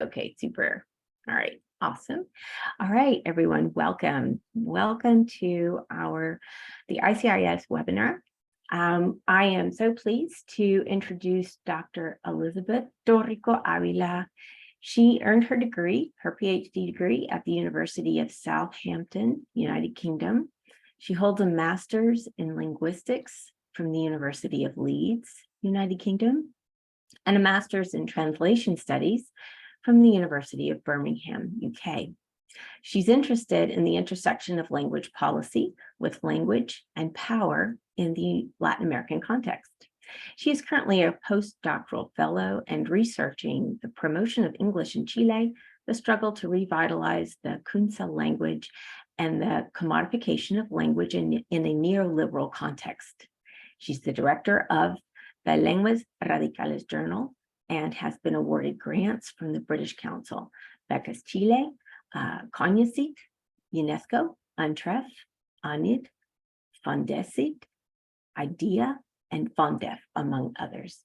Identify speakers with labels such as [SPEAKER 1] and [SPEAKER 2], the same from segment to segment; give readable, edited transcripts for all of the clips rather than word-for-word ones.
[SPEAKER 1] Okay, super. All right, awesome. All right, everyone, welcome. Welcome to the ICIS webinar. I am so pleased to introduce Dr. Elizabeth Torrico-Ávila. She earned her degree, her PhD degree at the University of Southampton, United Kingdom. She holds a master's in linguistics from the University of Leeds, United Kingdom, and a master's in translation studies from the University of Birmingham, UK. She's interested in the intersection of language policy with language and power in the Latin American context. She is currently a postdoctoral fellow and researching the promotion of English in Chile, the struggle to revitalize the Ckunza language, and the commodification of language in a neoliberal context. She's the director of the Lenguas Radicales Journal and has been awarded grants from the British Council, Becas Chile, CONUCYT, UNESCO, UNTREF, ANID, Fondesit, IDEA, and FONDEF, among others.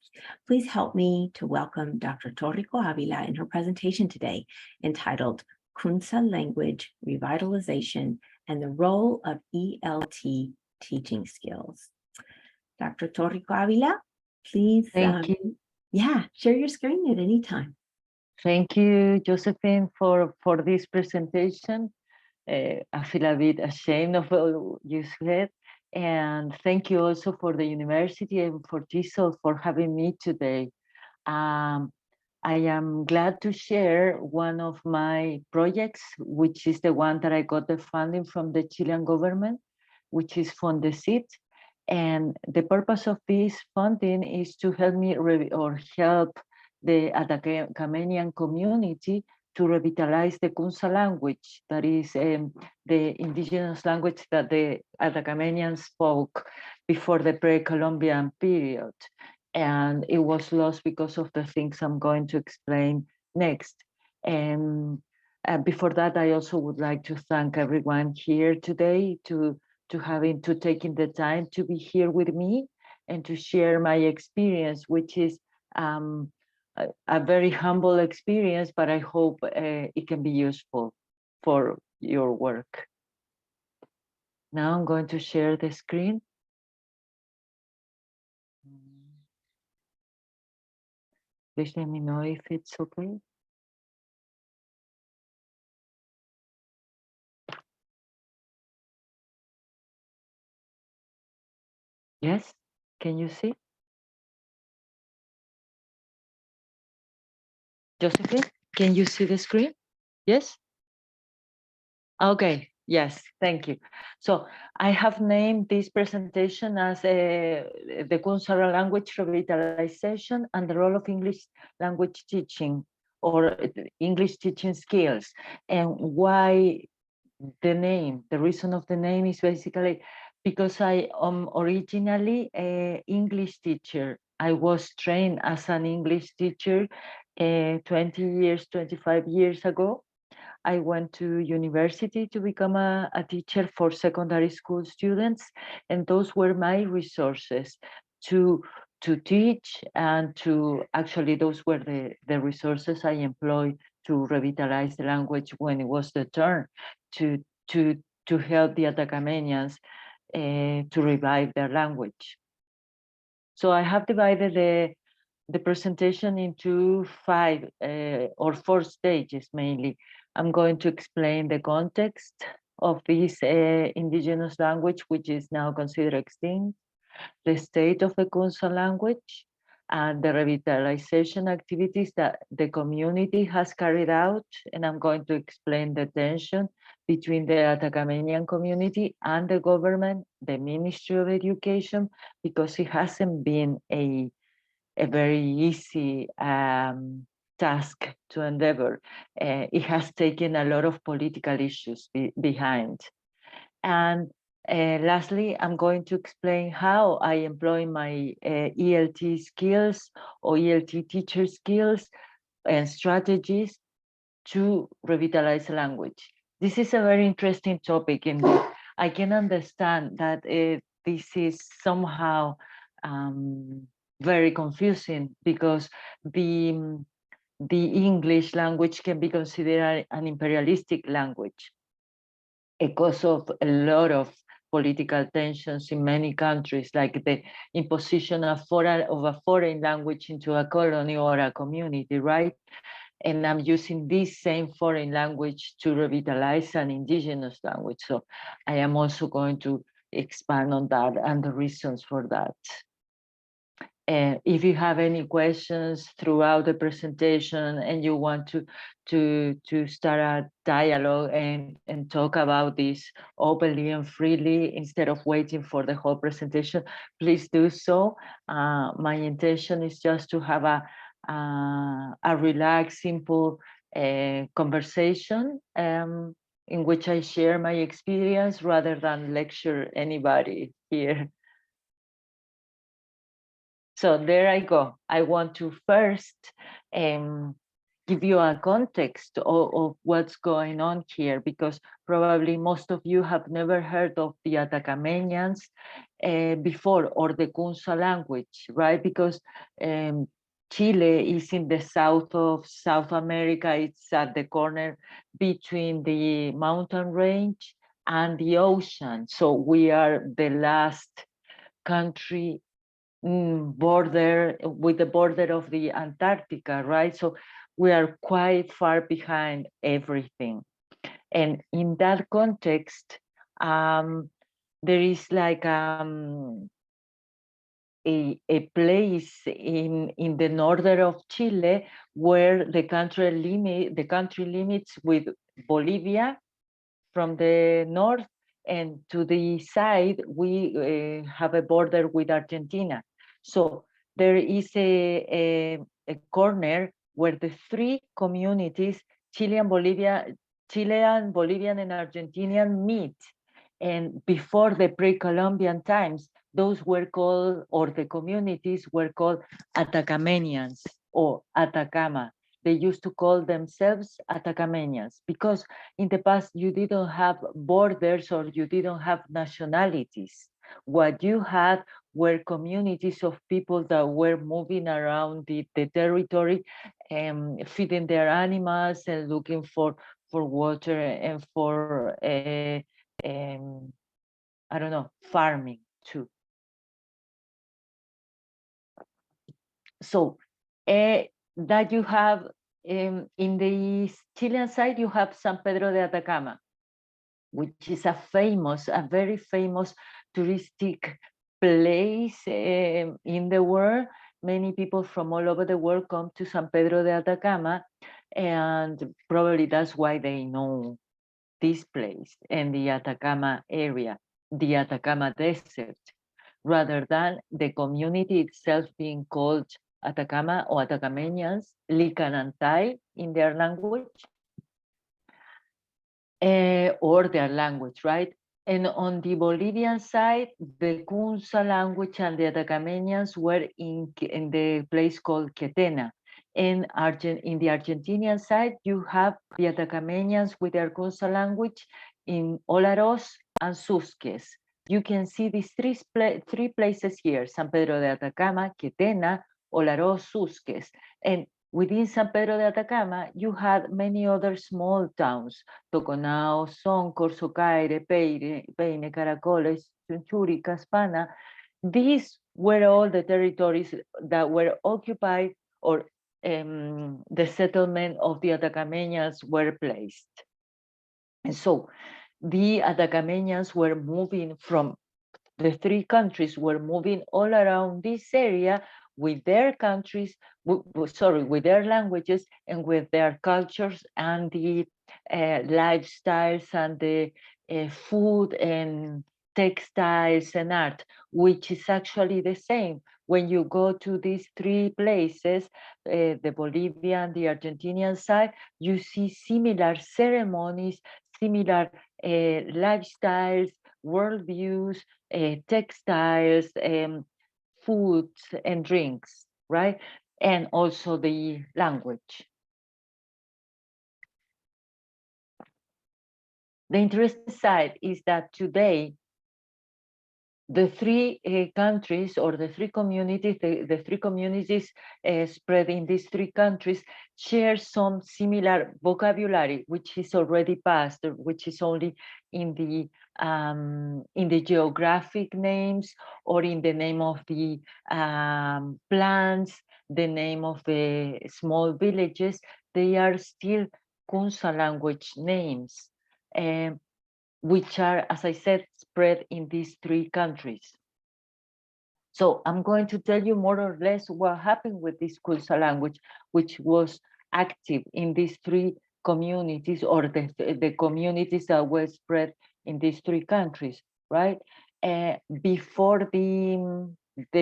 [SPEAKER 1] Please help me to welcome Dr. Torrico-Ávila in her presentation today, entitled Ckunza Language Revitalization and the Role of ELT Teaching Skills. Dr. Torrico-Ávila, please share your screen at any time.
[SPEAKER 2] Thank you, Josephine, for this presentation. I feel a bit ashamed of what you said. And thank you also for the university and for TESOL for having me today. I am glad to share one of my projects, which is the one that I got the funding from the Chilean government, which is Fondesit. And the purpose of this funding is to help me help the Atacamenian community to revitalize the Ckunza language, that is the indigenous language that the Atacamenians spoke before the pre-Columbian period. And it was lost because of the things I'm going to explain next. And before that, I also would like to thank everyone here today to taking the time to be here with me and to share my experience, which is a very humble experience, but I hope it can be useful for your work. Now I'm going to share the screen. Please let me know if it's okay. Yes, can you see? Josephine, can you see the screen? Yes? Okay, yes, thank you. So I have named this presentation as the Ckunza language revitalization and the role of English language teaching or English teaching skills. And why the name? The reason of the name is basically because I am originally an English teacher. I was trained as an English teacher 20 years, 25 years ago. I went to university to become a teacher for secondary school students, and those were my resources to teach, and those were the resources I employed to revitalize the language when it was the turn to help the Atacamenians to revive their language. So I have divided the presentation into 5 or 4 stages mainly. I'm going to explain the context of this indigenous language, which is now considered extinct, the state of the Ckunza language, and the revitalization activities that the community has carried out. And I'm going to explain the tension between the Atacamenian community and the government, the Ministry of Education, because it hasn't been a very easy task to endeavor. It has taken a lot of political issues behind. And lastly, I'm going to explain how I employ my ELT skills or ELT teacher skills and strategies to revitalize language. This is a very interesting topic, and I can understand that this is somehow very confusing because the the English language can be considered an imperialistic language because of a lot of political tensions in many countries, like the imposition of a foreign language into a colony or a community, right? And I'm using this same foreign language to revitalize an indigenous language. So I am also going to expand on that and the reasons for that. And if you have any questions throughout the presentation and you want to start a dialogue and talk about this openly and freely instead of waiting for the whole presentation, please do so. My intention is just to have a relaxed, simple conversation in which I share my experience rather than lecture anybody here. So there I go. I want to first give you a context of what's going on here, because probably most of you have never heard of the Atacamenians before, or the Ckunza language, right? Because Chile is in the south of South America. It's at the corner between the mountain range and the ocean. So we are the last country border with the border of the Antarctica, right? So we are quite far behind everything. And in that context, there is like a place in the northern of Chile where the country limits with Bolivia from the north, and to the side we have a border with Argentina. So there is a corner where the three communities, Chilean, Bolivian, and Argentinian meet. And before the pre-Columbian times, those were called, or the communities were called Atacamenians or Atacama. They used to call themselves Atacamenians because in the past you didn't have borders or you didn't have nationalities. What you had were communities of people that were moving around the territory and feeding their animals and looking for water and for I don't know, farming too. So that you have in the Chilean side, you have San Pedro de Atacama, which is a very famous touristic place in the world. Many people from all over the world come to San Pedro de Atacama, and probably that's why they know this place and the Atacama area, the Atacama Desert, rather than the community itself being called Atacama or Atacamenians, Licanantay in their language, or their language, right? And on the Bolivian side, the Ckunza language and the Atacamenians were in the place called Quetena. In the Argentinian side, you have the Atacamenians with their Ckunza language in Olaroz and Susques. You can see these three places here: San Pedro de Atacama, Quetena, Olaroz, Susques. And within San Pedro de Atacama, you had many other small towns: Toconao, Soncor, Socaire, Peine, Caracoles, Chunchuri, Caspana. These were all the territories that were occupied, or the settlement of the Atacamenians were placed. And so the Atacamenians were moving from the three countries, were moving all around this area with their countries, with their languages and with their cultures and the lifestyles and the food and textiles and art, which is actually the same. When you go to these three places, the Bolivian, the Argentinian side, you see similar ceremonies, similar lifestyles, worldviews, textiles, foods and drinks, right? And also the language. The interesting side is that today, the three countries or the three communities, the three communities spread in these three countries share some similar vocabulary, which is already passed, which is only in the geographic names or in the name of the plants, the name of the small villages. They are still Ckunza language names. Which are, as I said, spread in these three countries. So I'm going to tell you more or less what happened with this Ckunza language, which was active in these three communities, or the communities that were spread in these three countries, right? Before they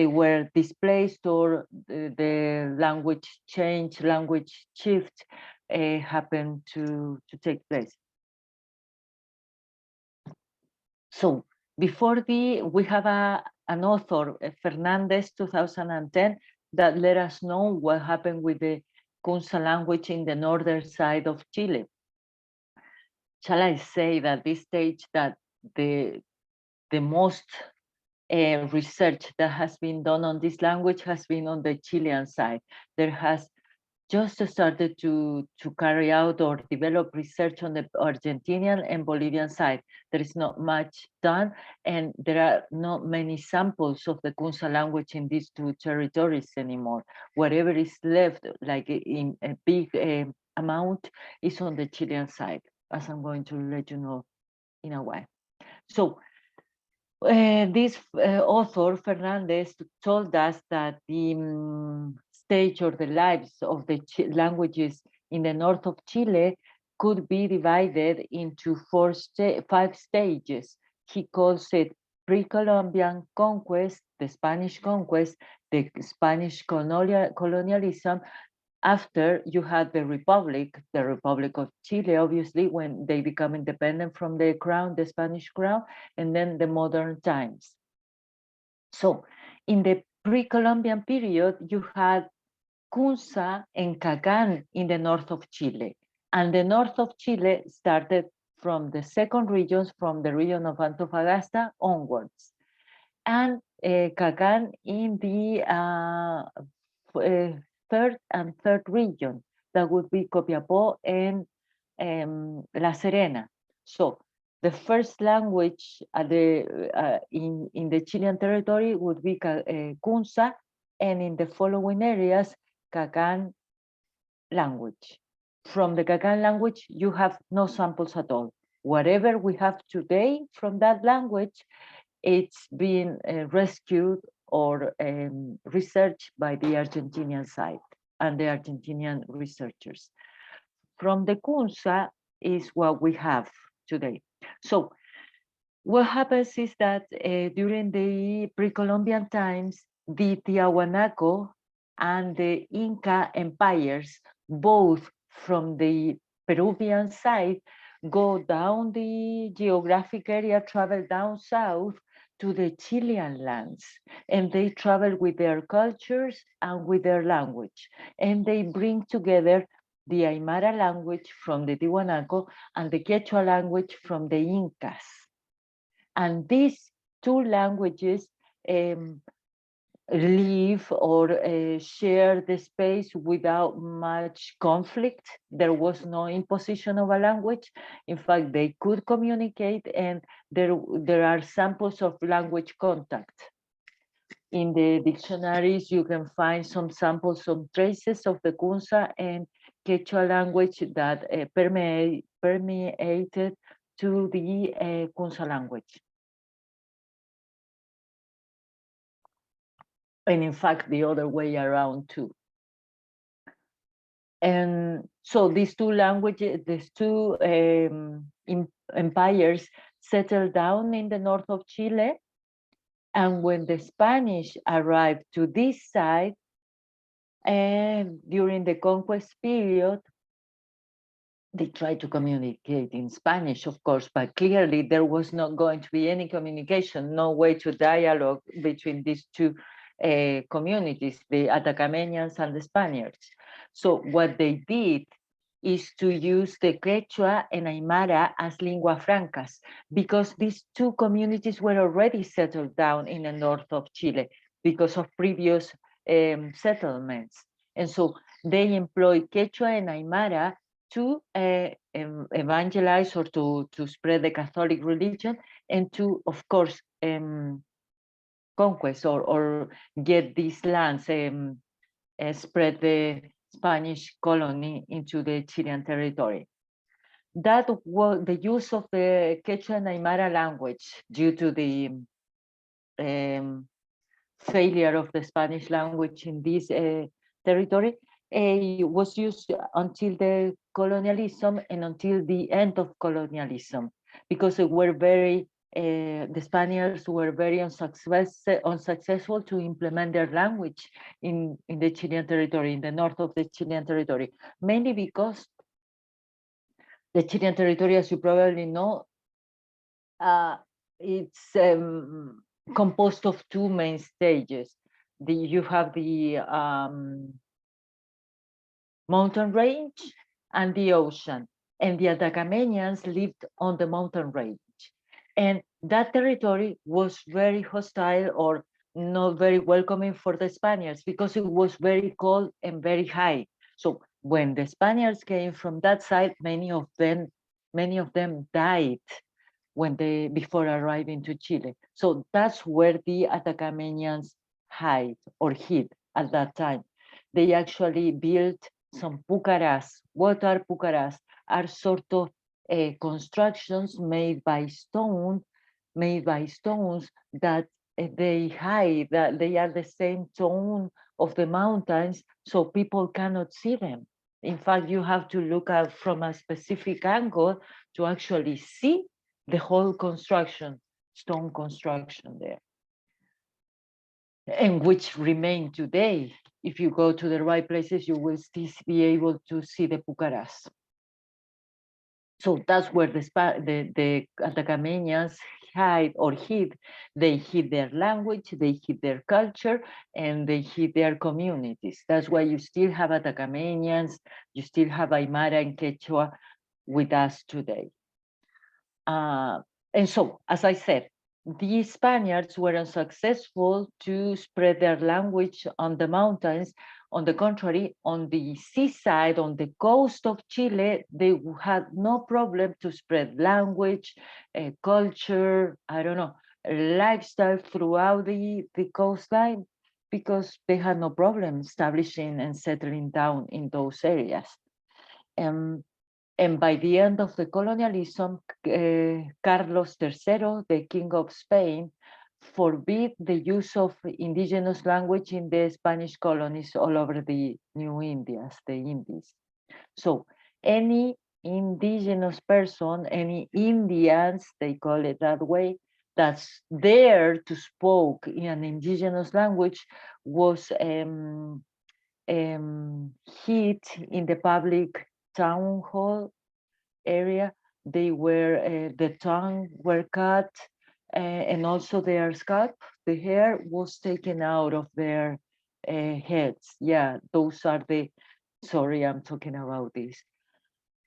[SPEAKER 2] were displaced, or the language change, language shift happened to take place. So before we have an author, Fernandez, 2010, that let us know what happened with the Ckunza language in the northern side of Chile. Shall I say that this stage that the most research that has been done on this language has been on the Chilean side. There has just started to carry out or develop research on the Argentinian and Bolivian side. There is not much done, and there are not many samples of the Ckunza language in these two territories anymore. Whatever is left, like in a big amount, is on the Chilean side, as I'm going to let you know in a while. So this author, Fernandez, told us that the stage or the lives of the languages in the north of Chile could be divided into five stages. He calls it pre-Columbian conquest, the Spanish conquest, the Spanish colonialism. After you had the Republic of Chile, obviously, when they become independent from the crown, the Spanish crown, and then the modern times. So in the pre-Columbian period, you had Ckunza and Cagán in the north of Chile. And the north of Chile started from the second regions, from the region of Antofagasta onwards. And Cagán in the third region, that would be Copiapó and La Serena. So the first language in the Chilean territory would be Ckunza, and in the following areas, Cagán language. From the Cagán language, you have no samples at all. Whatever we have today from that language, it's been rescued or researched by the Argentinian side and the Argentinian researchers. From the Ckunza is what we have today. So what happens is that during the pre-Columbian times, the Tiahuanaco and the Inca empires, both from the Peruvian side, go down the geographic area, travel down south to the Chilean lands, and they travel with their cultures and with their language, and they bring together the Aymara language from the Tiahuanaco and the Quechua language from the Incas. And these two languages live or share the space without much conflict. There was no imposition of a language. In fact, they could communicate, and there are samples of language contact. In the dictionaries, you can find some samples, some traces of the Ckunza and Quechua language that permeated to the Ckunza language. And in fact, the other way around too. And so these two languages, these two empires settled down in the north of Chile. And when the Spanish arrived to this side, and during the conquest period, they tried to communicate in Spanish, of course, but clearly there was not going to be any communication, no way to dialogue between these two communities, the Atacamenians and the Spaniards. So what they did is to use the Quechua and Aymara as lingua francas, because these two communities were already settled down in the north of Chile because of previous settlements. And so they employ Quechua and Aymara to evangelize or to spread the Catholic religion and to, of course, conquest or get these lands, spread the Spanish colony into the Chilean territory. That was the use of the Quechua and Aymara language due to the failure of the Spanish language in this territory was used until the colonialism and until the end of colonialism, because they were very the Spaniards were very unsuccessful to implement their language in the Chilean territory, in the north of the Chilean territory, mainly because the Chilean territory, as you probably know, it's composed of two main stages. You have the mountain range and the ocean, and the Atacamenians lived on the mountain range. And that territory was very hostile or not very welcoming for the Spaniards because it was very cold and very high. So when the Spaniards came from that side, many of them died before arriving to Chile. So that's where the Atacamenians hid at that time. They actually built some pucaras. What are pucaras? Are sort of constructions made by stones that they hide, that they are the same tone of the mountains, so people cannot see them. In fact, you have to look at from a specific angle to actually see the whole construction, stone construction there, and which remain today. If you go to the right places, you will still be able to see the pucaras. So that's where the Atacamenians hid. They hid their language, they hid their culture, and they hid their communities. That's why you still have Atacamenians, you still have Aymara and Quechua with us today. And so, as I said, the Spaniards were unsuccessful to spread their language on the mountains. On the contrary, on the seaside, on the coast of Chile, they had no problem to spread language, culture, I don't know, lifestyle throughout the coastline, because they had no problem establishing and settling down in those areas. And by the end of the colonialism, Carlos III, the King of Spain, forbid the use of indigenous language in the Spanish colonies all over the New Indies, the Indies. So any indigenous person, any Indians, they call it that way, that's there to speak in an indigenous language was hid in the public town hall area. They were the tongue were cut, and also their scalp, the hair was taken out of their heads. Yeah, those are the. Sorry, I'm talking about this.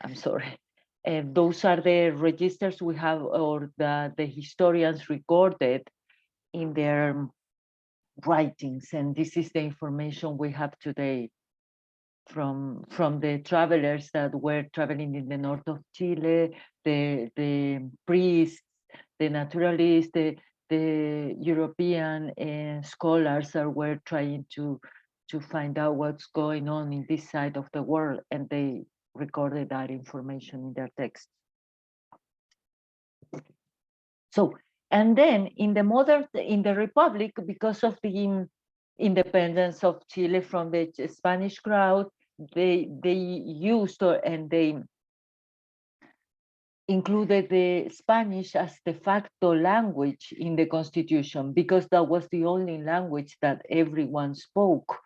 [SPEAKER 2] I'm sorry. Those are the registers we have, or the historians recorded in their writings, and this is the information we have today from the travelers that were traveling in the north of Chile, the priests, the naturalists, the European scholars that were trying to find out what's going on in this side of the world, and they recorded that information in their text. So, and then in the Republic, because of the independence of Chile from the Spanish crown, they used and they included the Spanish as de facto language in the constitution, because that was the only language that everyone spoke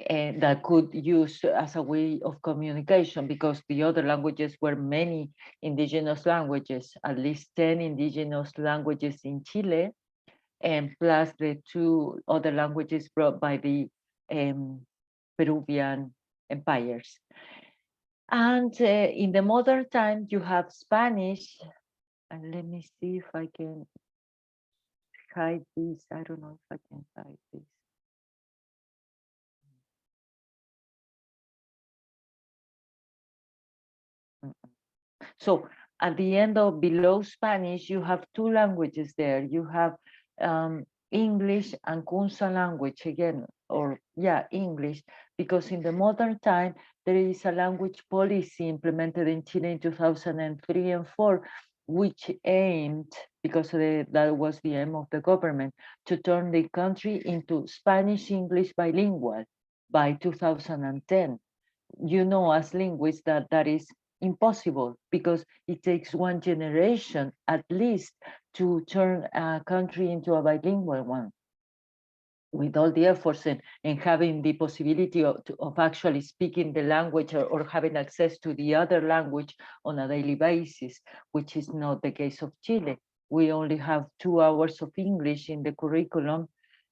[SPEAKER 2] and that could use as a way of communication, because the other languages were many indigenous languages, at least 10 indigenous languages in Chile, and plus the 2 other languages brought by the Peruvian empires. And in the modern time, you have Spanish. And let me see if I can hide this. I don't know if I can hide this. So at the end of below Spanish, you have two languages there. You have English and Ckunza language again, or yeah, English, because in the modern time, there is a language policy implemented in Chile in 2003 and 4, which aimed, because that was the aim of the government, to turn the country into Spanish-English bilingual by 2010. You know, as linguists, that is impossible because it takes one generation at least to turn a country into a bilingual one, with all the efforts and having the possibility of actually speaking the language or having access to the other language on a daily basis, which is not the case of Chile. We only have 2 hours of English in the curriculum,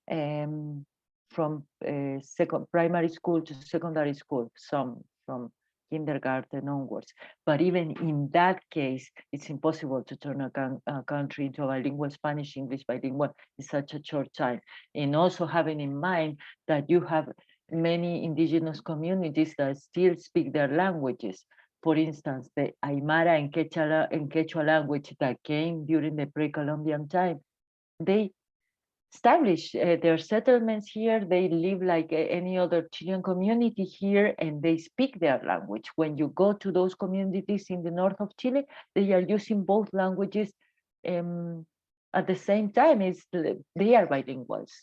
[SPEAKER 2] from primary school to secondary school, some from kindergarten onwards. But even in that case, it's impossible to turn a country into a bilingual, Spanish, English bilingual in such a short time. And also having in mind that you have many indigenous communities that still speak their languages. For instance, the Aymara and Quechua language that came during the pre-Columbian time, they established their settlements here. They live like any other Chilean community here, and they speak their language. When you go to those communities in the north of Chile, they are using both languages at the same time. They are bilinguals.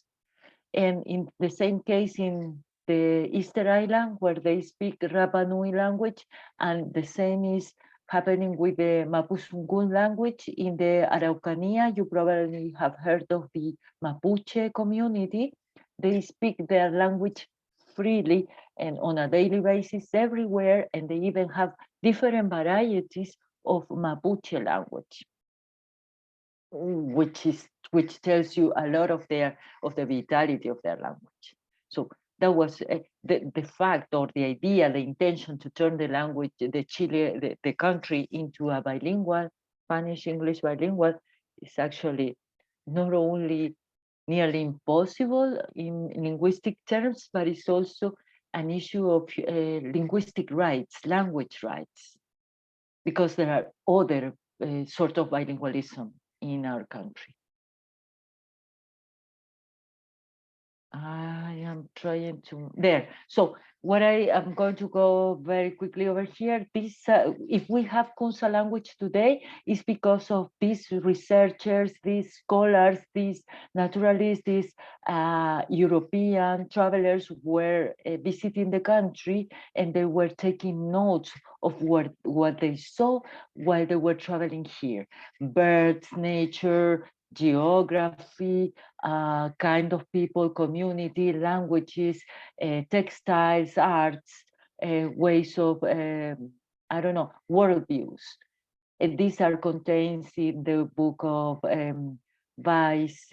[SPEAKER 2] And in the same case in the Easter Island, where they speak Rapa Nui language, and the same is happening with the Mapuzungun language in the Araucanía. You probably have heard of the Mapuche community. They speak their language freely and on a daily basis everywhere, and they even have different varieties of Mapuche language, which tells you a lot of the vitality of their language. So that was the fact, or the idea, the intention to turn the language, the country into a bilingual, Spanish English bilingual, is actually not only nearly impossible in linguistic terms, but it's also an issue of linguistic rights, language rights, because there are other sort of bilingualism in our country. I am trying to there. So what I am going to go very quickly over here. This, if we have Ckunza language today, is because of these researchers, these scholars, these naturalists, these European travelers were visiting the country, and they were taking notes of what they saw while they were traveling here: birds, nature, geography, kind of people, community, languages, textiles, arts, ways of, I don't know, worldviews. And these are contained in the book of Weiss,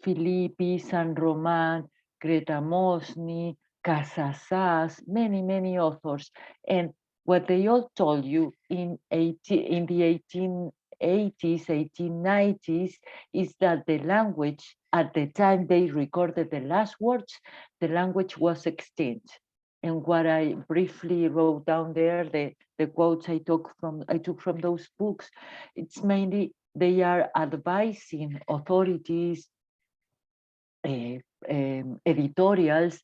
[SPEAKER 2] Filippi, San Roman, Greta Mosny, Casasas, many authors. And what they all told you in the 1880s, 1890s, is that the language, at the time they recorded the last words, the language was extinct. And what I briefly wrote down there, the quotes I took from those books, it's mainly they are advising authorities, editorials,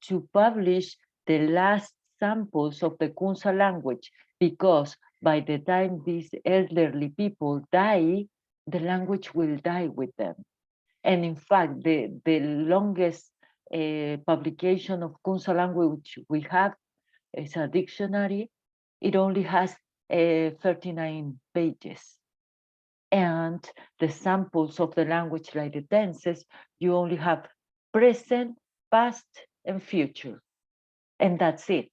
[SPEAKER 2] to publish the last samples of the Ckunza language, because by the time these elderly people die, the language will die with them. And in fact, the longest publication of Ckunza language we have is a dictionary. It only has 39 pages. And the samples of the language, like the tenses, you only have present, past, and future. And that's it.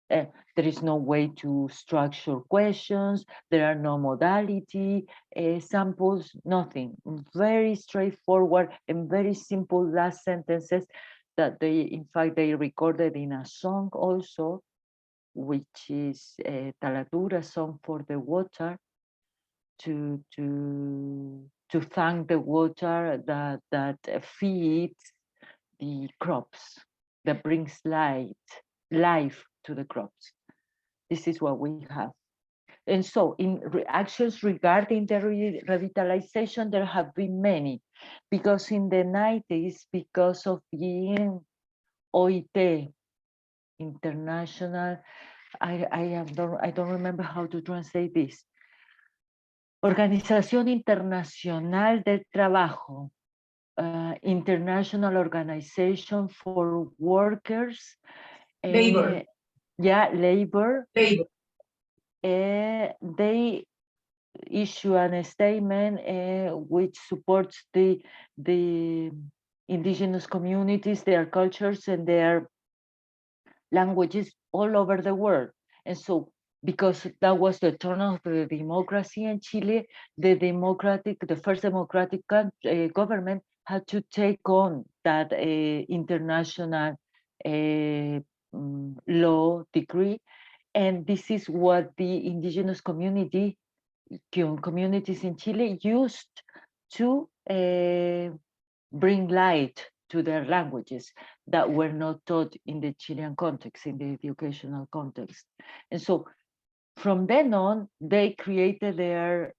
[SPEAKER 2] There is no way to structure questions. There are no modality samples, nothing. Very straightforward and very simple last sentences that they, in fact, they recorded in a song also. which is Talatura song for the water, to thank the water that feeds the crops, that brings life to the crops. This is what we have. And so in actions regarding the revitalization, there have been many, because in the 90s, because of the OIT, international, I don't remember how to translate this. Organización Internacional del Trabajo, International Organization for Workers.
[SPEAKER 3] Labor.
[SPEAKER 2] Yeah, labor.
[SPEAKER 3] Labor.
[SPEAKER 2] They issue a statement which supports the indigenous communities, their cultures, and their languages all over the world. And so, because that was the turn of the democracy in Chile, the first democratic government had to take on that international law decree. And this is what the indigenous communities in Chile used to bring light to their languages that were not taught in the Chilean context, in the educational context. And so from then on, they created their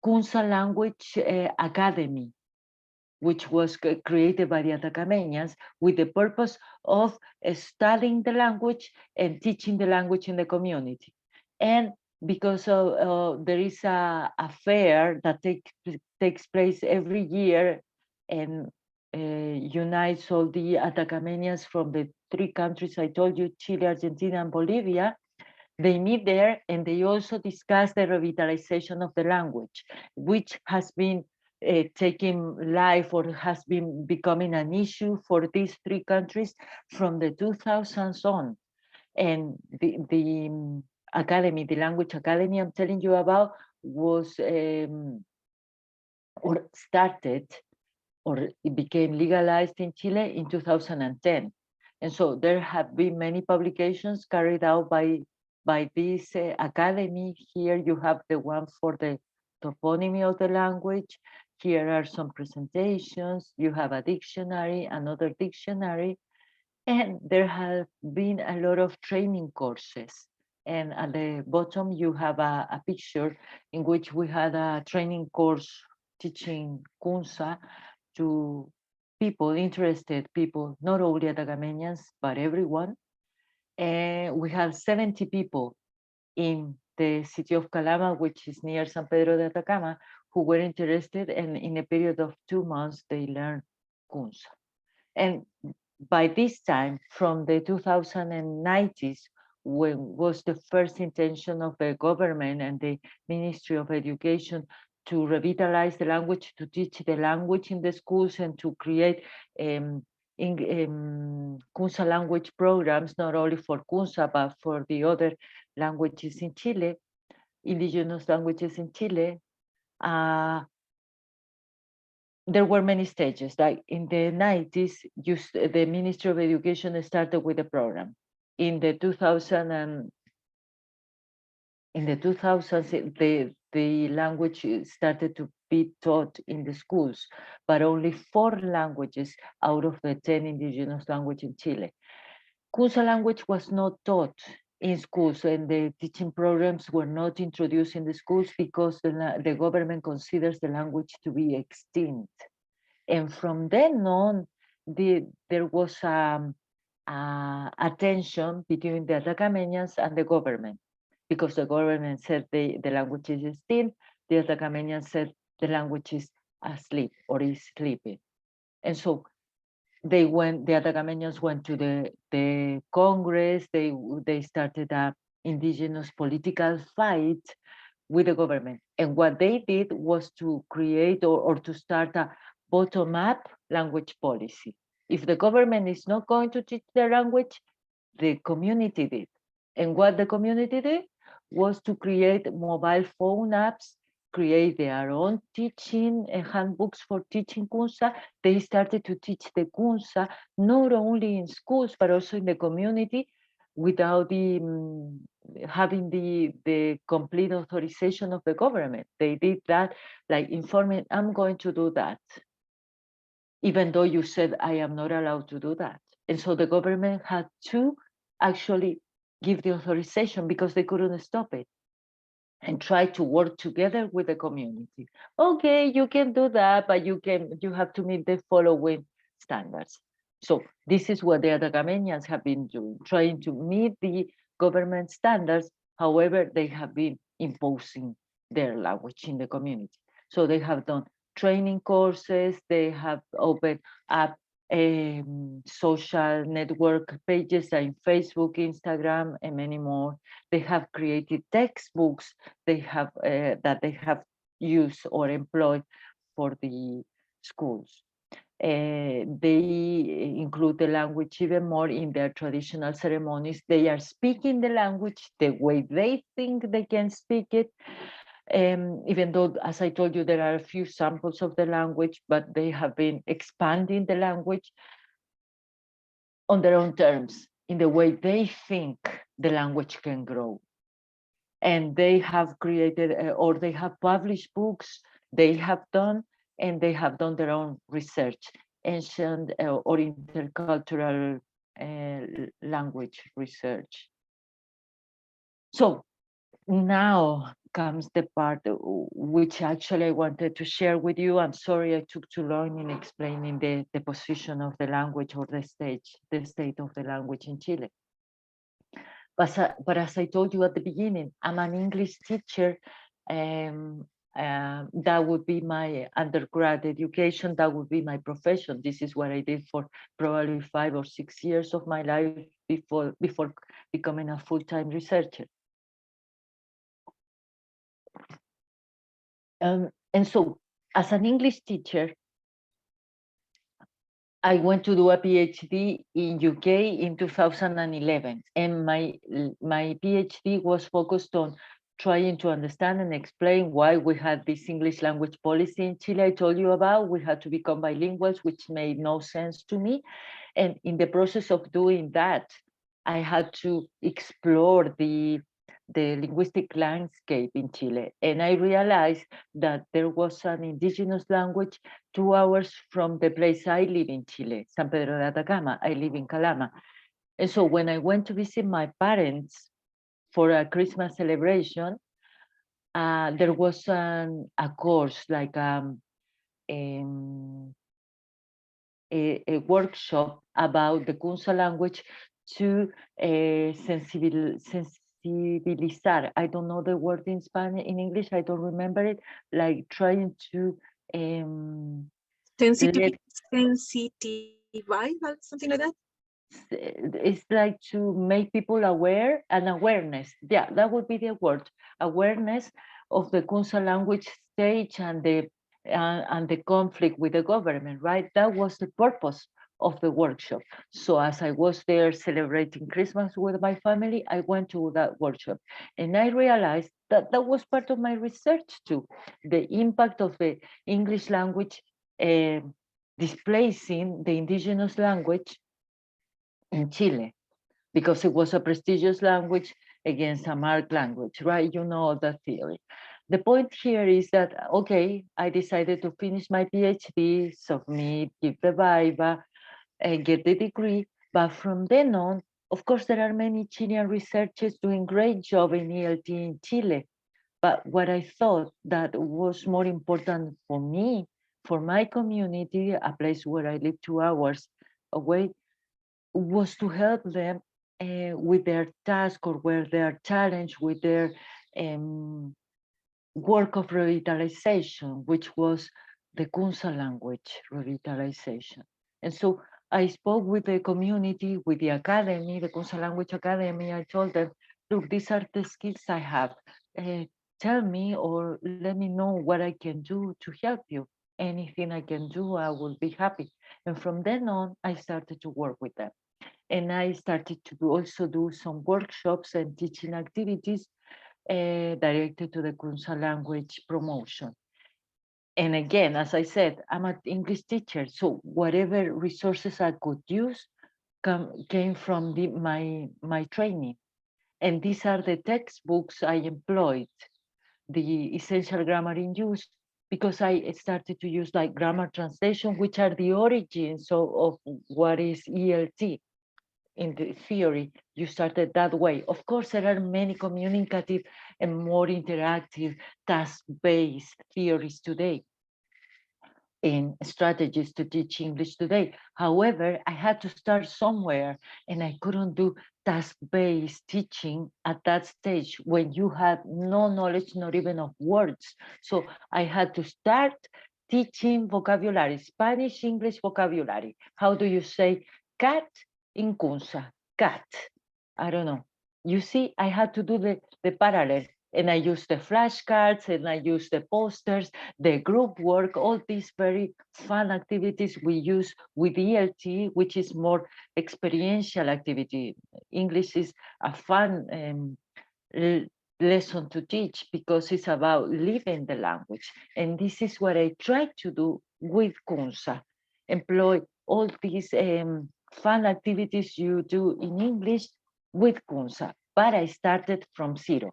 [SPEAKER 2] Ckunza Language Academy, which was created by the Atacameñas with the purpose of studying the language and teaching the language in the community. And because there is a fair that takes place every year and unites all the Atacameñas from the 3 countries I told you, Chile, Argentina, and Bolivia. They meet there and they also discuss the revitalization of the language, which has been taking life or has been becoming an issue for these 3 countries from the 2000s on. And the academy, the language academy I'm telling you about, was or started, or it became legalized in Chile in 2010. And so there have been many publications carried out by this academy. Here you have the one for the toponymy of the language. Here are some presentations. You have a dictionary, another dictionary, and there have been a lot of training courses. And at the bottom, you have a picture in which we had a training course teaching Ckunza to people, interested people, not only Atacameñans, but everyone. And we have 70 people in the city of Calama, which is near San Pedro de Atacama, who were interested, and in a period of 2 months, they learned Ckunza. And by this time, from the 2090s, when was the first intention of the government and the Ministry of Education to revitalize the language, to teach the language in the schools, and to create Ckunza language programs, not only for Ckunza, but for the other languages in Chile, indigenous languages in Chile. There were many stages. Like in the 90s, the Ministry of Education started with a program. In the 2000s, the language started to be taught in the schools, but only 4 languages out of the 10 indigenous languages in Chile. Ckunza language was not taught in schools, and the teaching programs were not introduced in the schools because the government considers the language to be extinct. And from then on, there was a tension between the Atacameñans and the government, because the government said the language is extinct, the Atacameñans said the language is asleep or is sleeping. And so the Atacameñans went to the Congress, they started a indigenous political fight with the government. And what they did was to create or to start a bottom-up language policy. If the government is not going to teach the language, the community did. And what the community did was to create mobile phone apps, create their own teaching handbooks for teaching Ckunza. They started to teach the Ckunza not only in schools, but also in the community without the having the complete authorization of the government. They did that, like informing, I'm going to do that, even though you said I am not allowed to do that. And so the government had to actually give the authorization because they couldn't stop it, and try to work together with the community. Okay, you can do that, but you have to meet the following standards. So this is what the Atacameñans have been doing, trying to meet the government standards. However, they have been imposing their language in the community. So they have done training courses, they have opened up social network pages like Facebook, Instagram, and many more. They have created textbooks that they have used or employed for the schools. They include the language even more in their traditional ceremonies. They are speaking the language the way they think they can speak it. Even though, as I told you, there are a few samples of the language, but they have been expanding the language on their own terms, in the way they think the language can grow. And they have created or they have published books they have done, and they have done their own research, ancient or intercultural language research. So now comes the part which actually I wanted to share with you. I'm sorry I took too long in explaining the position of the language or the state of the language in Chile. But as I told you at the beginning, I'm an English teacher. That would be my undergrad education. That would be my profession. This is what I did for probably 5 or 6 years of my life before becoming a full-time researcher. And so, as an English teacher, I went to do a PhD in UK in 2011, and my PhD was focused on trying to understand and explain why we had this English language policy in Chile I told you about. We had to become bilinguals, which made no sense to me. And in the process of doing that, I had to explore the linguistic landscape in Chile. And I realized that there was an indigenous language 2 hours from the place I live in Chile, San Pedro de Atacama. I live in Calama. And so when I went to visit my parents for a Christmas celebration, there was a course, like a workshop about the Ckunza language to sensibilizar. I don't know the word in Spanish, in English, I don't remember it, like trying to
[SPEAKER 3] Sensitivize, something like that.
[SPEAKER 2] It's like to make people aware, and awareness. Yeah, that would be the word. Awareness of the Ckunza language stage and the conflict with the government, right? That was the purpose of the workshop. So as I was there celebrating Christmas with my family, I went to that workshop, and I realized that that was part of my research too, the impact of the English language displacing the indigenous language in Chile, because it was a prestigious language against a marked language, right? You know the theory. The point here is that, okay, I decided to finish my PhD, submit, give the viva, and get the degree. But from then on, of course, there are many Chilean researchers doing great job in ELT in Chile. But what I thought that was more important for me, for my community, a place where I live 2 hours away, was to help them with their task or where they are challenged with their work of revitalization, which was the Ckunza language revitalization. And so I spoke with the community, with the academy, the Ckunza Language Academy. I told them, look, these are the skills I have. Tell me or let me know what I can do to help you. Anything I can do, I will be happy. And from then on, I started to work with them. And I started to also do some workshops and teaching activities directed to the Ckunza language promotion. And again, as I said, I'm an English teacher, so whatever resources I could use, came from my training. And these are the textbooks I employed, the essential grammar in use, because I started to use like grammar translation, which are the origins of what is ELT. In the theory, you started that way. Of course, there are many communicative and more interactive task-based theories today in strategies to teach English today. However, I had to start somewhere, and I couldn't do task-based teaching at that stage when you had no knowledge, not even of words. So I had to start teaching vocabulary, Spanish, English vocabulary. How do you say cat in Ckunza? Cat. I don't know. You see, I had to do the parallel, and I used the flashcards, and I used the posters, the group work, all these very fun activities we use with ELT, which is more experiential activity. English is a fun lesson to teach because it's about living the language. And this is what I try to do with Ckunza, employ all these fun activities you do in English with Ckunza. But I started from zero.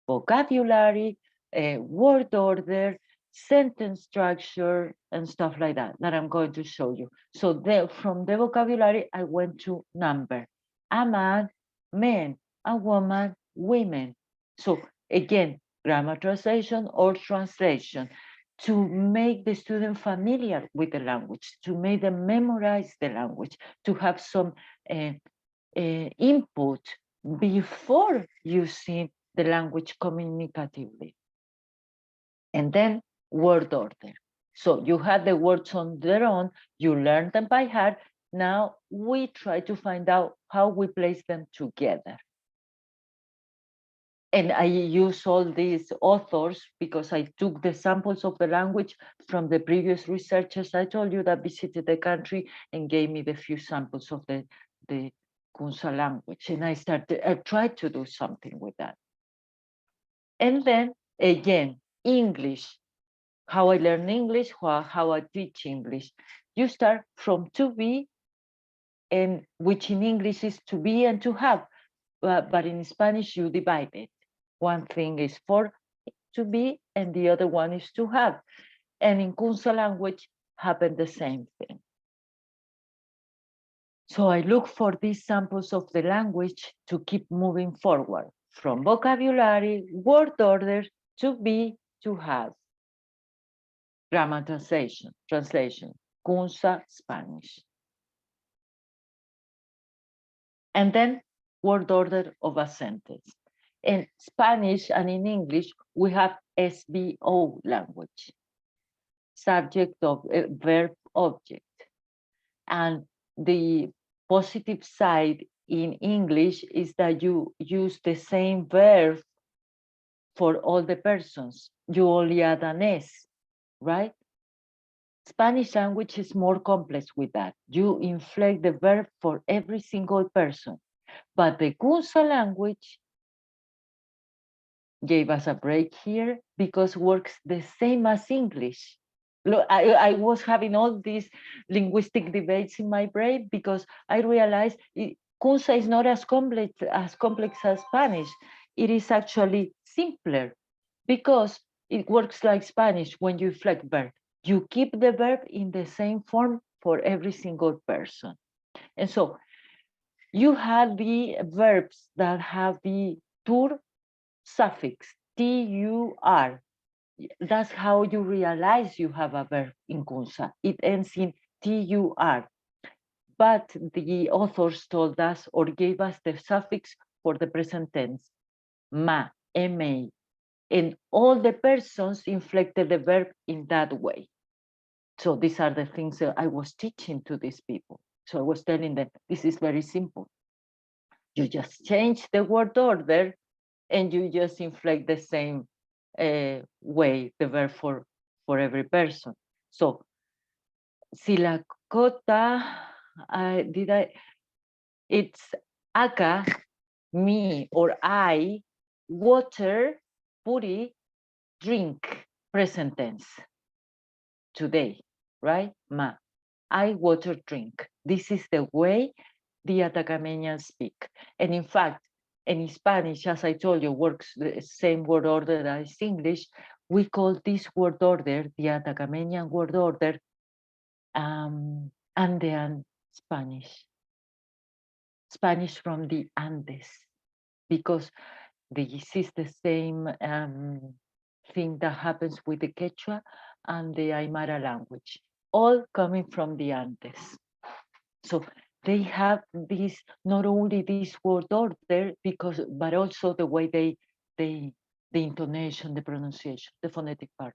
[SPEAKER 2] Vocabulary, word order, sentence structure, and stuff like that I'm going to show you. So from the vocabulary, I went to number. A man, men, a woman, women. So again, grammar translation or translation to make the student familiar with the language, to make them memorize the language, to have some input before using the language communicatively. And then word order. So you had the words on their own, you learned them by heart. Now we try to find out how we place them together. And I use all these authors because I took the samples of the language from the previous researchers I told you that visited the country and gave me the few samples of the Ckunza language. And I tried to do something with that. And then again, English, how I learn English, how I teach English. You start from to be, and which in English is to be and to have, but in Spanish you divide it. One thing is for to be, and the other one is to have. And in Ckunza language happened the same thing. So I look for these samples of the language to keep moving forward from vocabulary, word order, to be, to have. Grammar translation, Ckunza Spanish. And then word order of a sentence. In Spanish and in English, we have SVO language, subject of verb object. And the positive side in English is that you use the same verb for all the persons. You only add an S, right? Spanish language is more complex with that. You inflect the verb for every single person. But the Ckunza language gave us a break here because works the same as English. Look, I was having all these linguistic debates in my brain because I realized Ckunza is not as complex as Spanish. It is actually simpler because it works like Spanish when you inflect verb. You keep the verb in the same form for every single person. And so you have the verbs that have the tur suffix, T-U-R. That's how you realize you have a verb in Ckunza. It ends in T-U-R. But the authors told us or gave us the suffix for the present tense, ma, M-A. And all the persons inflected the verb in that way. So these are the things that I was teaching to these people. So I was telling them, this is very simple. You just change the word order and you just inflect the same way the verb for every person. So, si la cota, it's acá, me or I, water, puri, drink, present tense, today, right? Ma, I water drink. This is the way the Atacameñans speak. And in fact, in Spanish, as I told you, works the same word order as English. We call this word order, the Atacameñan word order, Andean Spanish. Spanish from the Andes, because this is the same thing that happens with the Quechua and the Aymara language, all coming from the Andes. So they have this, not only this word order, but also the way the intonation, the pronunciation, the phonetic part.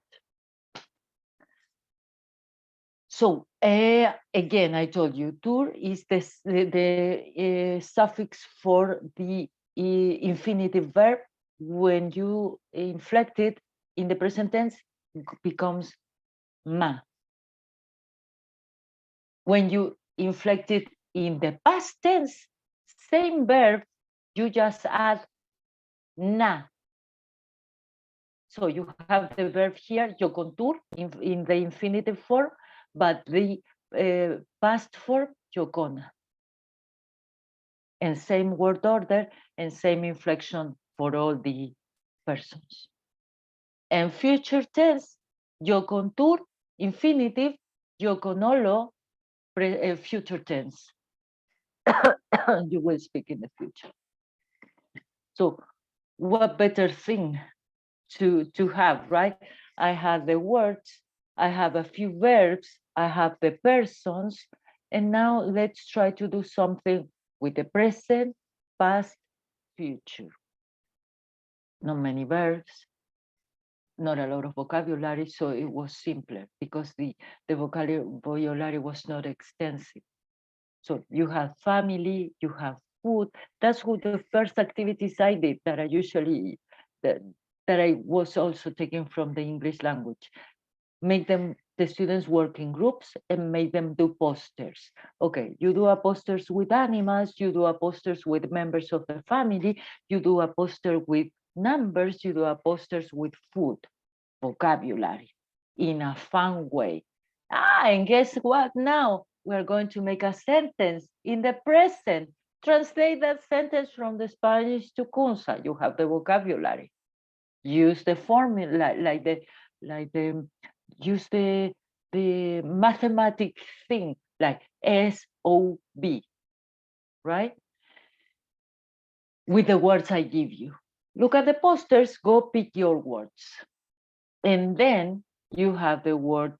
[SPEAKER 2] So again, I told you, tur is the suffix for the infinitive verb. When you inflect it in the present tense, it becomes ma. When you inflect it in the past tense, same verb, you just add na. So you have the verb here, yo contur, in the infinitive form, but the past form, yo con. And same word order and same inflection for all the persons. And future tense, yo contur, infinitive, yo conolo, future tense. You will speak in the future. So what better thing to have, right? I have the words, I have a few verbs, I have the persons, and now let's try to do something with the present, past, future. Not many verbs, not a lot of vocabulary, so it was simpler because the vocabulary was not extensive. So you have family, you have food. That's what the first activities I did that I usually, that I was also taking from the English language. Make them, the students work in groups and make them do posters. Okay, you do a posters with animals, you do a posters with members of the family, you do a poster with numbers, you do a posters with food, vocabulary, in a fun way. And guess what now? We're going to make a sentence in the present. Translate that sentence from the Spanish to Ckunza. You have the vocabulary. Use the formula, use the mathematic thing, like SOB, right? With the words I give you. Look at the posters, go pick your words. And then you have the word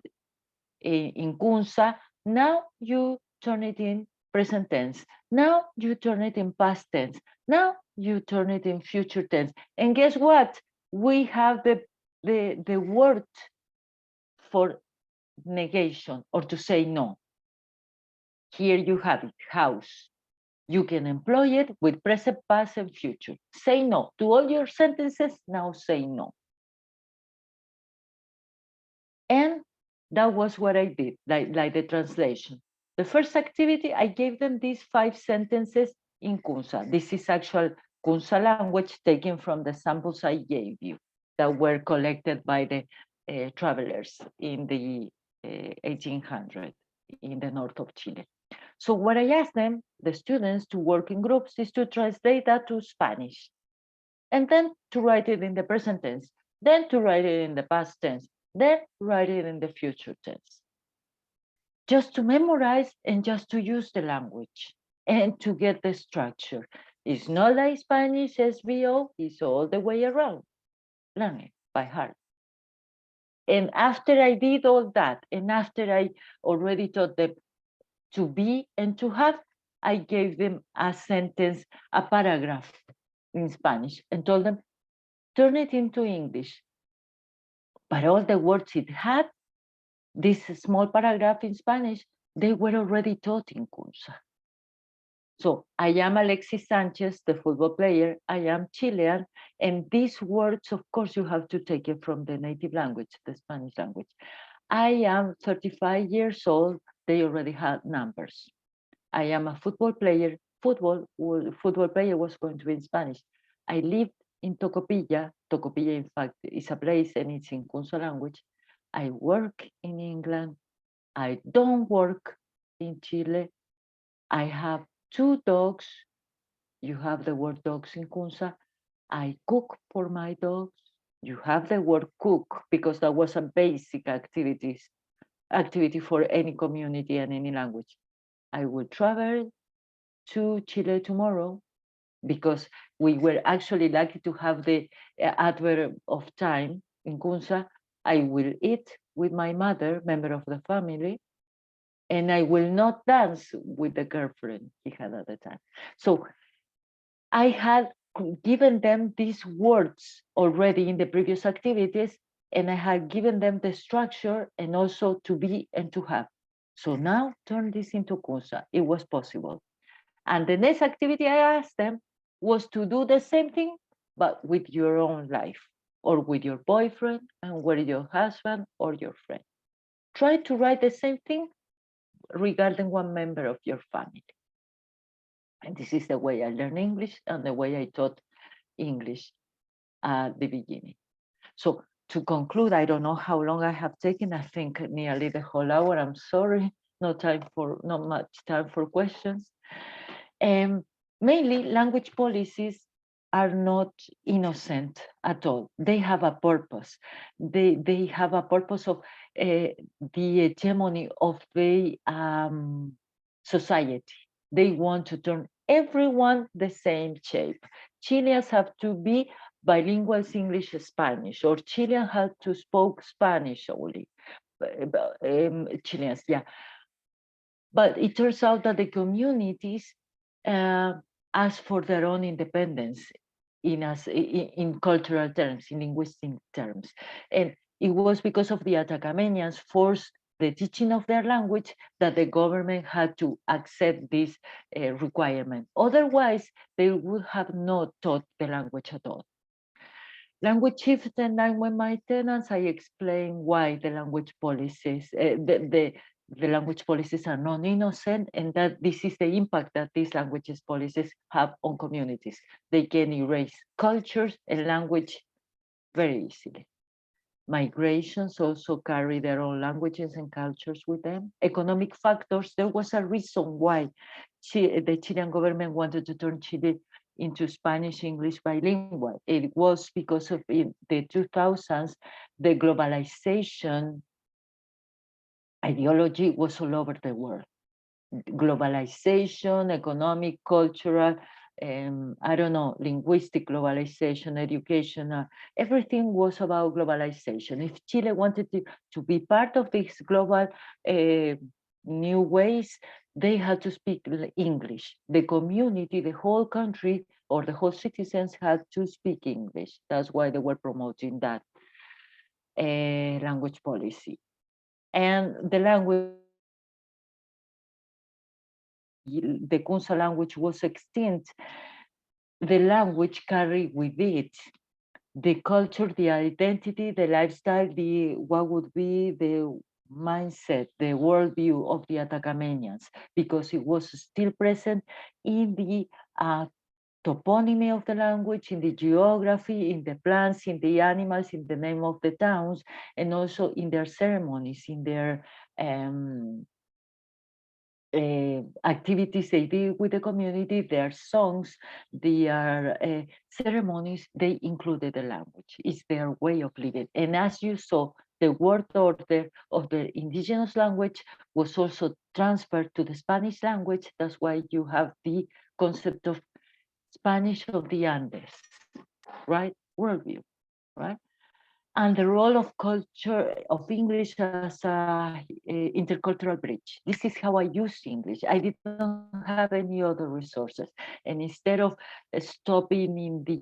[SPEAKER 2] in Ckunza. Now you turn it in present tense. Now you turn it in past tense. Now you turn it in future tense. And guess what? We have the word for negation or to say no. Here you have it, house. You can employ it with present, past, and future. Say no to all your sentences. Now say no. And that was what I did, like the translation. The first activity, I gave them these 5 sentences in Ckunza. This is actual Ckunza language taken from the samples I gave you that were collected by the travelers in the 1800s in the north of Chile. So what I asked them, the students, to work in groups is to translate that to Spanish, and then to write it in the present tense, then to write it in the past tense, then write it in the future tense. Just to memorize and just to use the language and to get the structure. It's not like Spanish SVO, it's all the way around. Learn it by heart. And after I did all that, and after I already taught them to be and to have, I gave them a sentence, a paragraph in Spanish, and told them, turn it into English. But all the words it had, this small paragraph in Spanish, they were already taught in Ckunza. So I am Alexis Sanchez, the football player. I am Chilean. And these words, of course, you have to take it from the native language, the Spanish language. I am 35 years old. They already had numbers. I am a football player. Football player was going to be in Spanish. I lived in Tocopilla. Tocopilla, in fact, is a place and it's in Ckunza language. I work in England. I don't work in Chile. I have 2 dogs. You have the word dogs in Ckunza. I cook for my dogs. You have the word cook because that was a basic activity for any community and any language. I will travel to Chile tomorrow because we were actually lucky to have the adverb of time in Ckunza. I will eat with my mother, member of the family, and I will not dance with the girlfriend he had at the time. So I had given them these words already in the previous activities, and I had given them the structure and also to be and to have. So now turn this into Ckunza. It was possible. And the next activity I asked them was to do the same thing, but with your own life, or with your boyfriend, and with your husband or your friend. Try to write the same thing regarding one member of your family. And this is the way I learned English and the way I taught English at the beginning. So to conclude, I don't know how long I have taken. I think nearly the whole hour. I'm sorry, not much time for questions. Mainly language policies are not innocent at all. They have a purpose. They have a purpose of the hegemony of the society. They want to turn everyone the same shape. Chileans have to be bilingual English Spanish, or Chileans have to speak Spanish only. Chileans, yeah. But it turns out that the communities ask for their own independence in cultural terms, in linguistic terms. And it was because of the Atacamenians forced the teaching of their language that the government had to accept this requirement. Otherwise, they would have not taught the language at all. Language shift and language maintenance, I explain why the language policies, the language policies are non-innocent, and that this is the impact that these languages policies have on communities. They can erase cultures and language very easily. Migrations also carry their own languages and cultures with them. Economic factors, there was a reason why the Chilean government wanted to turn Chile into Spanish-English bilingual. It was because of in the 2000s, the globalization ideology was all over the world. Globalization, economic, cultural, I don't know, linguistic globalization, education, everything was about globalization. If Chile wanted to be part of this global new ways, they had to speak English. The community, the whole country, or the whole citizens had to speak English. That's why they were promoting that language policy. And the language, the Ckunza language was extinct. The language carried with it the culture, the identity, the lifestyle, what would be the mindset, the worldview of the Atacamenians, because it was still present in the toponymy of the language, in the geography, in the plants, in the animals, in the name of the towns, and also in their ceremonies, in their activities they do with the community, their songs, their ceremonies, they included the language. It's their way of living. And as you saw, the word order of the indigenous language was also transferred to the Spanish language. That's why you have the concept of Spanish of the Andes, right? Worldview, right? And the role of culture of English as a intercultural bridge. This is how I use English. I didn't have any other resources. And instead of stopping in the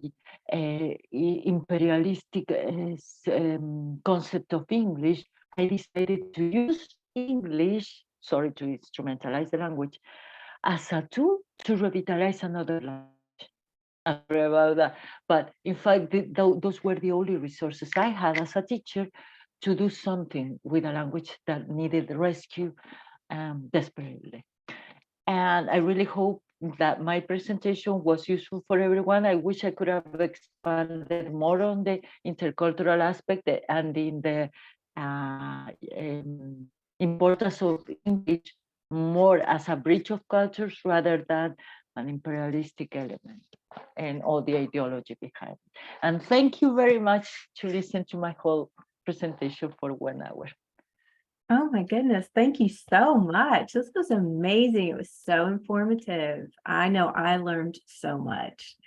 [SPEAKER 2] imperialistic concept of English, I decided to use English, sorry to instrumentalize the language, as a tool to revitalize another language. I'm sorry about that. But in fact, those were the only resources I had as a teacher to do something with a language that needed rescue desperately. And I really hope that my presentation was useful for everyone. I wish I could have expanded more on the intercultural aspect and in the importance of English more as a bridge of cultures rather than an imperialistic element and all the ideology behind it. And thank you very much to listen to my whole presentation for 1 hour.
[SPEAKER 1] Oh my goodness, thank you so much. This was amazing. It was so informative. I know I learned so much.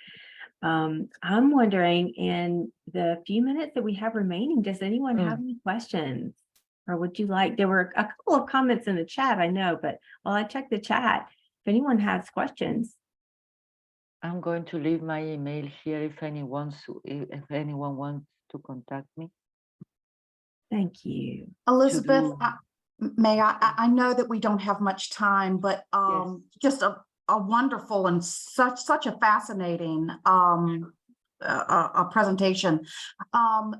[SPEAKER 1] I'm wondering, in the few minutes that we have remaining, does anyone have any questions? Or would you like, there were a couple of comments in the chat, I know, but while I check the chat, if anyone has questions.
[SPEAKER 2] I'm going to leave my email here if anyone wants to contact me.
[SPEAKER 1] Thank you.
[SPEAKER 3] Elizabeth, may I know that we don't have much time, but
[SPEAKER 2] Yes.
[SPEAKER 3] just a wonderful and such a fascinating a presentation.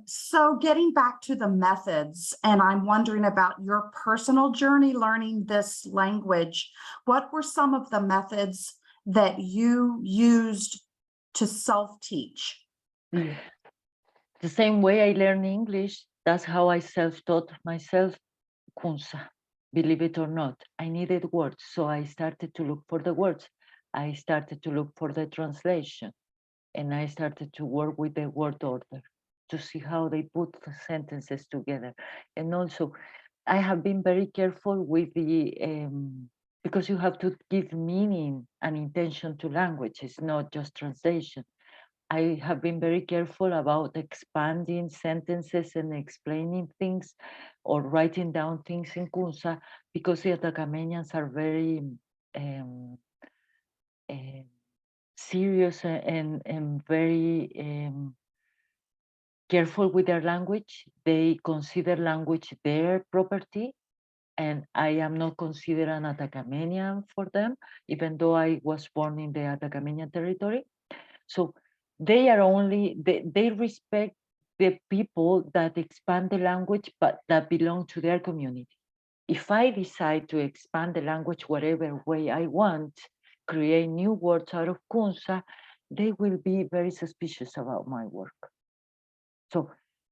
[SPEAKER 3] So getting back to the methods, and I'm wondering about your personal journey learning this language. What were some of the methods that you used to self-teach?
[SPEAKER 2] The same way I learn English, that's how I self-taught myself Ckunza. Believe it or not, I needed words, so I started to look for the words. I started to look for the translation, and I started to work with the word order to see how they put the sentences together. And also, I have been very careful with the, because you have to give meaning and intention to language. It's not just translation. I have been very careful about expanding sentences and explaining things or writing down things in Ckunza because the Atacamenians are very serious and very careful with their language. They consider language their property, and I am not considered an Atacamenian for them, even though I was born in the Atacamenian territory. So they are only, they respect the people that expand the language, but that belong to their community. If I decide to expand the language whatever way I want, create new words out of Ckunza, they will be very suspicious about my work. So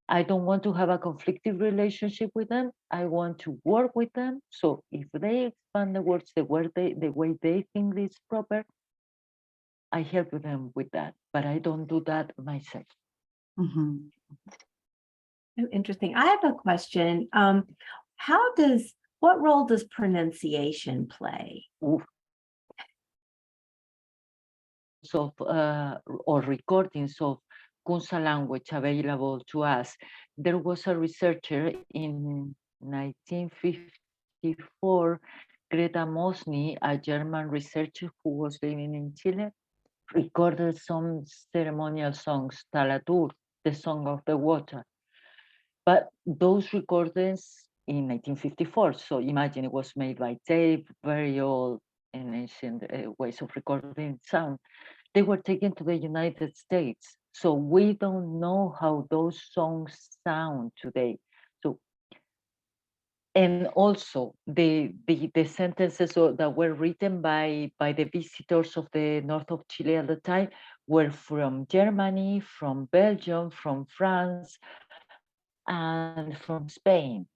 [SPEAKER 2] I don't want to have a conflictive relationship with them. I want to work with them. So if they expand the words the way they think is proper, I help them with that, but I don't do that myself.
[SPEAKER 3] Mm-hmm.
[SPEAKER 1] Oh, interesting. I have a question. What role does pronunciation play?
[SPEAKER 2] Of or recordings of Ckunza language available to us. There was a researcher in 1954, Greta Mosny, a German researcher who was living in Chile, recorded some ceremonial songs, Talatur, the Song of the Water. But those recordings in 1954, so imagine it was made by tape, very old and ancient ways of recording sound. They were taken to the United States. So we don't know how those songs sound today. So, and also the sentences that were written by the visitors of the north of Chile at the time were from Germany, from Belgium, from France, and from Spain.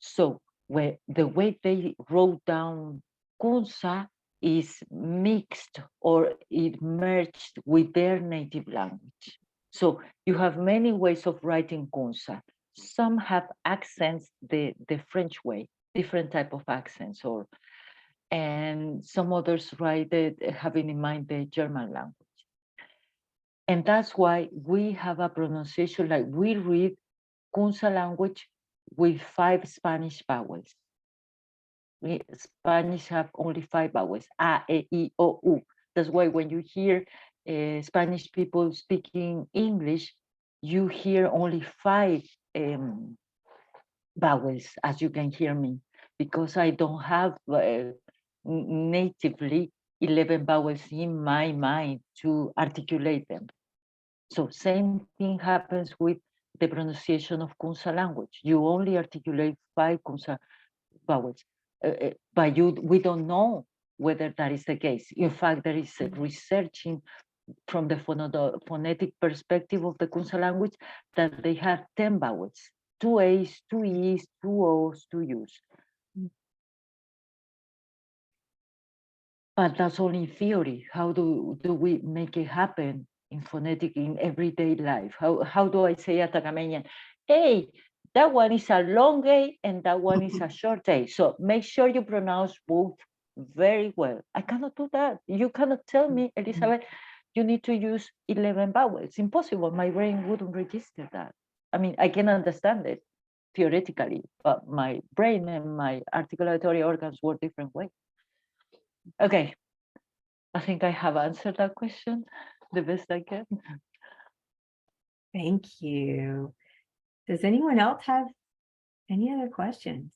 [SPEAKER 2] So the way they wrote down Ckunza is mixed or it merged with their native language. So you have many ways of writing Ckunza. Some have accents the French way, different type of accents, and some others write it having in mind the German language. And that's why we have a pronunciation like we read Ckunza language with 5 Spanish vowels. Spanish have only 5 vowels, a, e, I, o, u. That's why when you hear Spanish people speaking English, you hear only 5 vowels, as you can hear me, because I don't have natively 11 vowels in my mind to articulate them. So same thing happens with the pronunciation of Ckunza language. You only articulate 5 Ckunza vowels, but we don't know whether that is the case. In fact, there is research from the phonetic perspective of the Ckunza language that they have 10 vowels, 2 A's, 2 E's, 2 O's, 2 U's. But that's only theory. How do we make it happen in phonetic in everyday life? How do I say at Tacameñan, hey, that one is a long A and that one is a short A. So make sure you pronounce both very well. I cannot do that. You cannot tell me, Elizabeth, you need to use 11 vowels. Impossible. My brain wouldn't register that. I mean, I can understand it theoretically, but my brain and my articulatory organs work different ways. Okay, I think I have answered that question the best I can.
[SPEAKER 1] Thank you. Does anyone else have any other questions?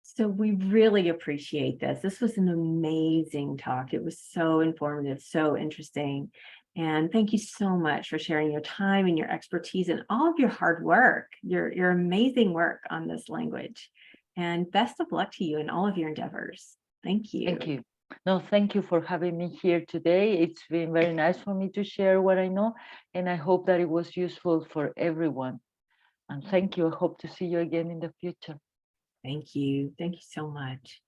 [SPEAKER 1] So we really appreciate this. This was an amazing talk. It was so informative, so interesting. And thank you so much for sharing your time and your expertise and all of your hard work, your amazing work on this language. And best of luck to you in all of your endeavors. Thank you.
[SPEAKER 2] Thank you. No, thank you for having me here today. It's been very nice for me to share what I know, and I hope that it was useful for everyone. And thank you. I hope to see you again in the future.
[SPEAKER 1] Thank you. Thank you so much.